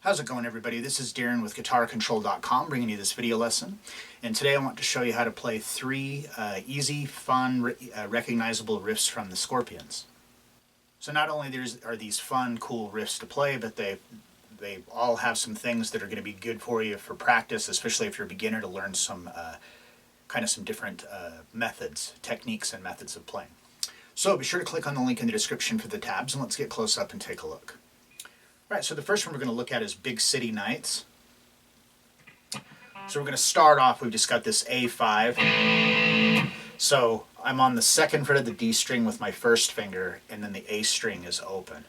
How's it going, everybody? This is Darrin with GuitarControl.com bringing you this video lesson. And today I want to show you how to play three easy, fun, recognizable riffs from the Scorpions. So not only are these fun, cool riffs to play, but they all have some things that are going to be good for you for practice, especially if you're a beginner, to learn some some different techniques and methods of playing. So be sure to click on the link in the description for the tabs, and let's get close up and take a look. All right, so the first one we're going to look at is Big City Nights. So we're going to start off, we've just got this A5. So I'm on the second fret of the D string with my first finger, and then the A string is open.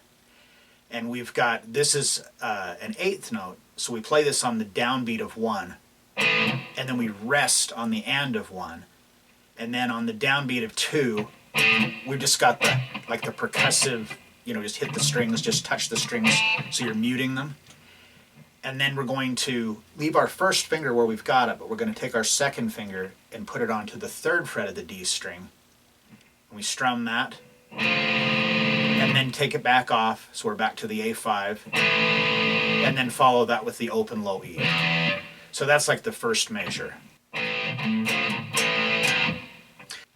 And we've got, this is an eighth note, so we play this on the downbeat of 1, and then we rest on the and of 1, and then on the downbeat of 2, we've just got the percussive, just hit the strings, just touch the strings, so you're muting them. And then we're going to leave our first finger where we've got it, but we're going to take our second finger and put it onto the third fret of the D string. And we strum that, and then take it back off, so we're back to the A5, and then follow that with the open low E. So that's like the first measure.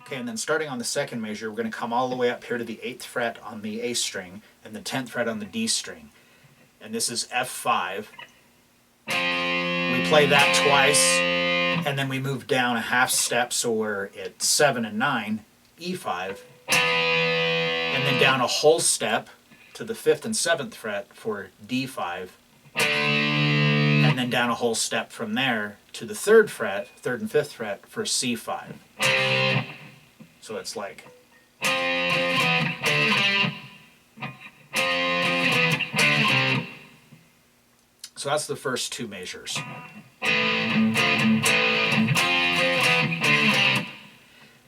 Okay, and then starting on the second measure, we're going to come all the way up here to the 8th fret on the A string and the 10th fret on the D string. And this is F5. We play that twice, and then we move down a half step, so we're at 7 and 9, E5, and then down a whole step to the 5th and 7th fret for D5, and then down a whole step from there to the 3rd and 5th fret for C5. So it's like. So that's the first two measures.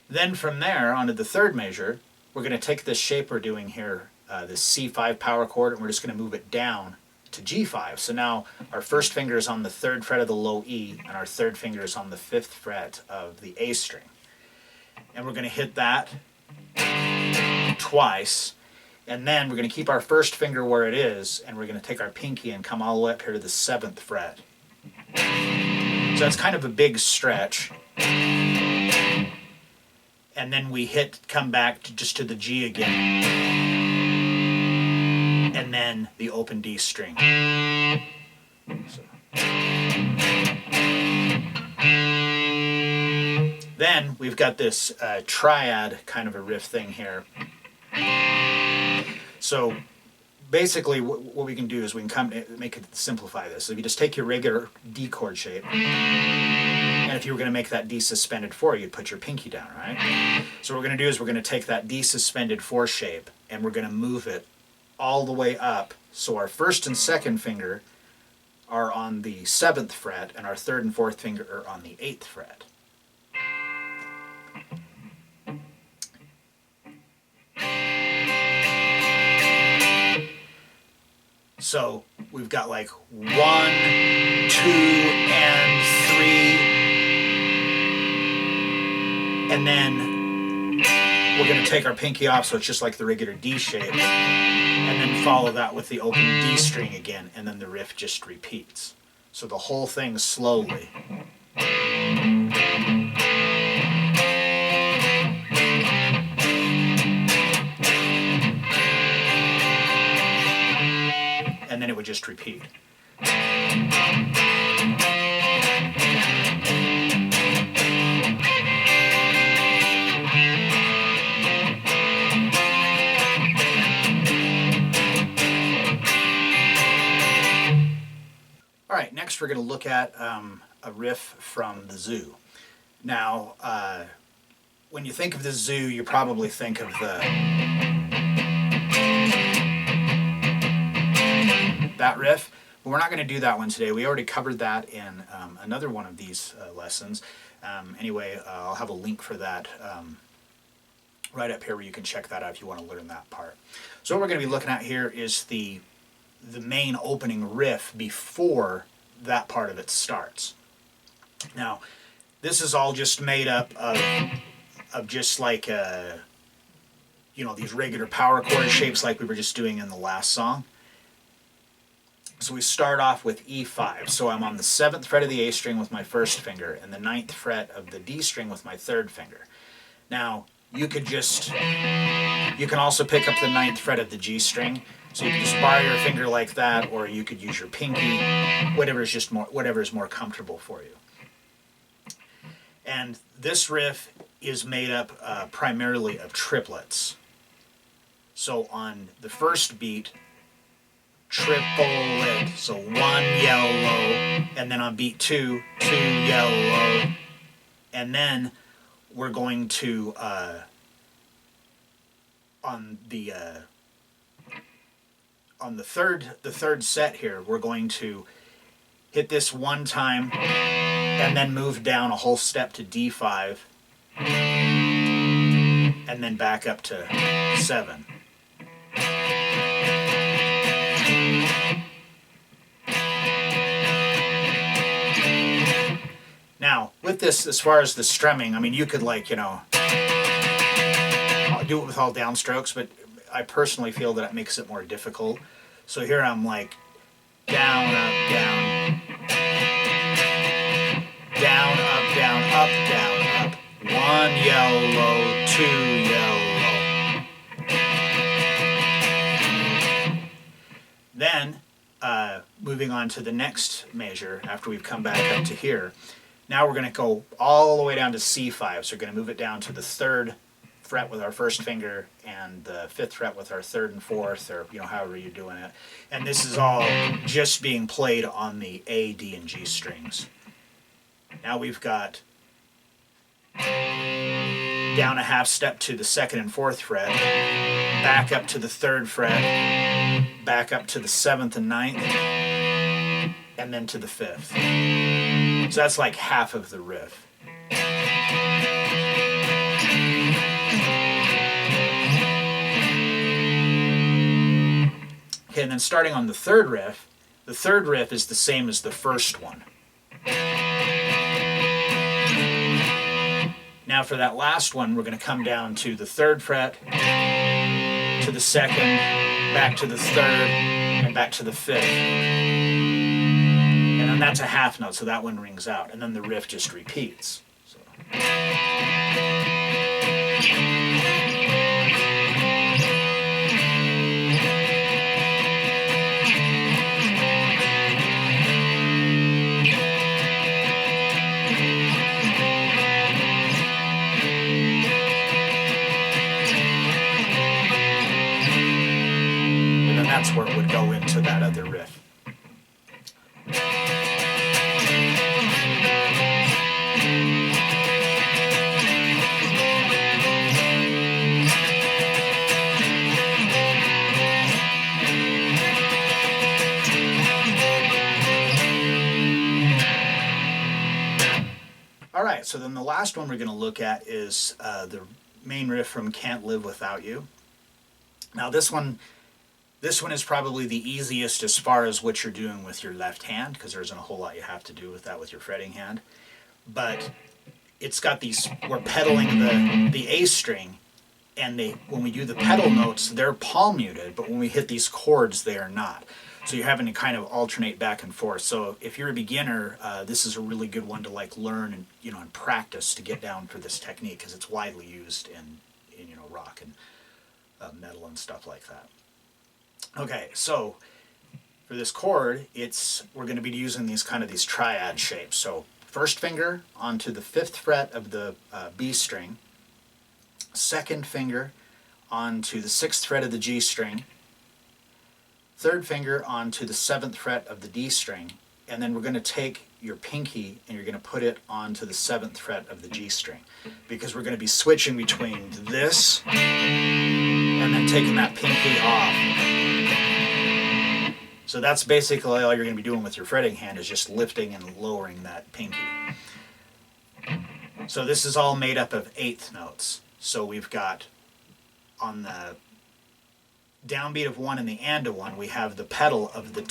Then from there, onto the third measure, we're going to take this shape we're doing here, this C5 power chord, and we're just going to move it down to G5. So now our first finger is on the 3rd fret of the low E, and our third finger is on the 5th fret of the A string. And we're going to hit that twice, and then we're going to keep our first finger where it is, and we're going to take our pinky and come all the way up here to the 7th fret. So that's kind of a big stretch. And then we come back just to the G again, and then the open D string. So. Then we've got this triad kind of a riff thing here. So basically what we can do is we can simplify this. So if you just take your regular D chord shape, and if you were going to make that D suspended 4, you'd put your pinky down, right? So what we're going to do is we're going to take that D suspended 4 shape, and we're going to move it all the way up. So our first and second finger are on the 7th fret, and our third and fourth finger are on the 8th fret. So we've got like 1, 2, and 3. And then we're going to take our pinky off, so it's just like the regular D shape. And then follow that with the open D string again, and then the riff just repeats. So the whole thing slowly. And then it would just repeat. All right, next we're going to look at a riff from The Zoo. Now, when you think of The Zoo, you probably think of that riff, but we're not going to do that one today. We already covered that in another one of these lessons. Anyway, I'll have a link for that right up here where you can check that out if you want to learn that part. So what we're going to be looking at here is the main opening riff before that part of it starts. Now, this is all just made up of just like these regular power chord shapes like we were just doing in the last song. So we start off with E5. So I'm on the 7th fret of the A string with my first finger and the 9th fret of the D string with my third finger. Now, you can also pick up the 9th fret of the G string. So you can just bar your finger like that, or you could use your pinky, whatever is more comfortable for you. And this riff is made up primarily of triplets. So on the first beat, triplet, so 1 yellow, and then on beat 2, 2 yellow, and then we're going to on the third set here, we're going to hit this one time and then move down a whole step to D5 and then back up to 7. Now, with this, as far as the strumming, I mean, you could do it with all downstrokes, but I personally feel that it makes it more difficult. So here I'm like down, up, down, down, up, down, up, down, up, 1 yellow, 2 yellow. Then, moving on to the next measure, after we've come back up to here, now we're going to go all the way down to C5. So we're going to move it down to the 3rd fret with our first finger and the 5th fret with our 3rd and 4th, or however you're doing it. And this is all just being played on the A, D, and G strings. Now we've got down a half step to the 2nd and 4th fret, back up to the 3rd fret, back up to the 7th and 9th, and then to the 5th. So that's like half of the riff. Okay, and then starting on the third riff is the same as the first one. Now for that last one, we're going to come down to the 3rd fret, to the 2nd, back to the 3rd, and back to the 5th. And then that's a half note, so that one rings out. And then the riff just repeats. So. That's where it would go into that other riff. All right, so then the last one we're going to look at is the main riff from Can't Live Without You. Now this one is probably the easiest as far as what you're doing with your left hand, because there isn't a whole lot you have to do with that with your fretting hand. But it's got these, we're pedaling the A string, and when we do the pedal notes, they're palm muted, but when we hit these chords, they are not. So you're having to kind of alternate back and forth. So if you're a beginner, this is a really good one to learn and and practice to get down for this technique, because it's widely used in rock and metal and stuff like that. Okay, so for this chord, we're going to be using these triad shapes. So first finger onto the 5th fret of the B string, 2nd finger onto the 6th fret of the G string, 3rd finger onto the 7th fret of the D string, and then we're going to take your pinky and you're going to put it onto the 7th fret of the G string, because we're going to be switching between this and then taking that pinky off. So that's basically all you're going to be doing with your fretting hand, is just lifting and lowering that pinky. So this is all made up of 8th notes. So we've got on the downbeat of 1 and the and of 1, we have the pedal of the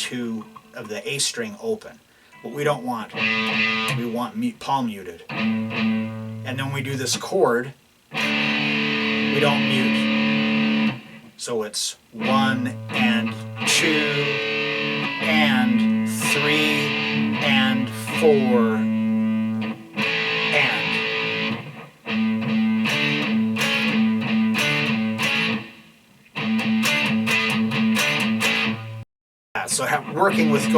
A string open. What we don't want, we want palm muted. And then when we do this chord, we don't mute. So it's 1 and 2 and 4, and. So working with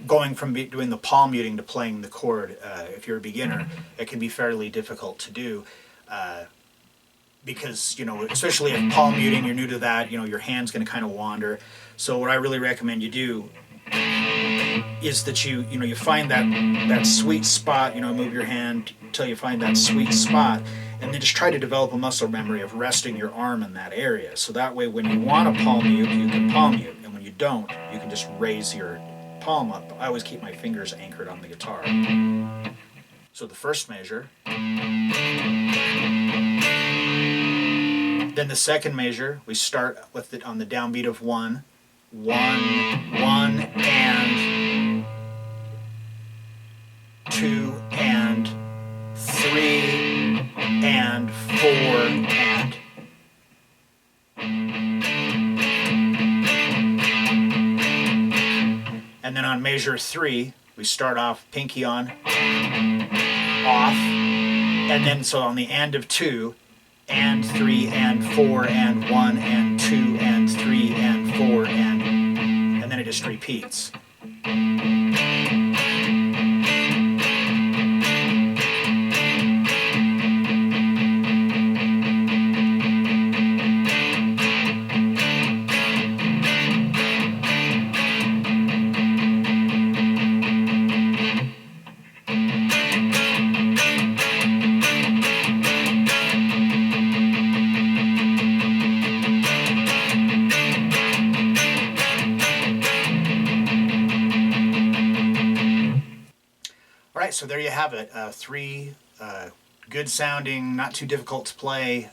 going from doing the palm muting to playing the chord, if you're a beginner, it can be fairly difficult to do. Because, you know, especially if palm muting, you're new to that, you know, your hand's going to kind of wander. So what I really recommend you do is that you find that sweet spot, you know, move your hand until you find that sweet spot, and then just try to develop a muscle memory of resting your arm in that area. So that way when you want to palm mute, you can palm mute, and when you don't, you can just raise your palm up. I always keep my fingers anchored on the guitar. So the first measure. Then the second measure, we start with it on the downbeat of 1, 1, 1, and 2, and 3, and 4, and. And then on measure 3, we start off pinky on, off, and then so on the end of 2, and 3, and 4, and 1, and 2, and 3, and 4, and then it just repeats. Alright, so there you have it. 3 good sounding, not too difficult to play,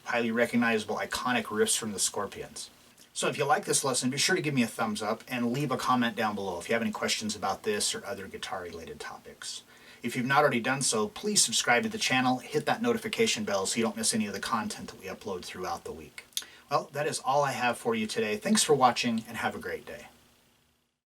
highly recognizable, iconic riffs from the Scorpions. So if you like this lesson, be sure to give me a thumbs up and leave a comment down below if you have any questions about this or other guitar related topics. If you've not already done so, please subscribe to the channel, hit that notification bell so you don't miss any of the content that we upload throughout the week. Well, that is all I have for you today. Thanks for watching and have a great day.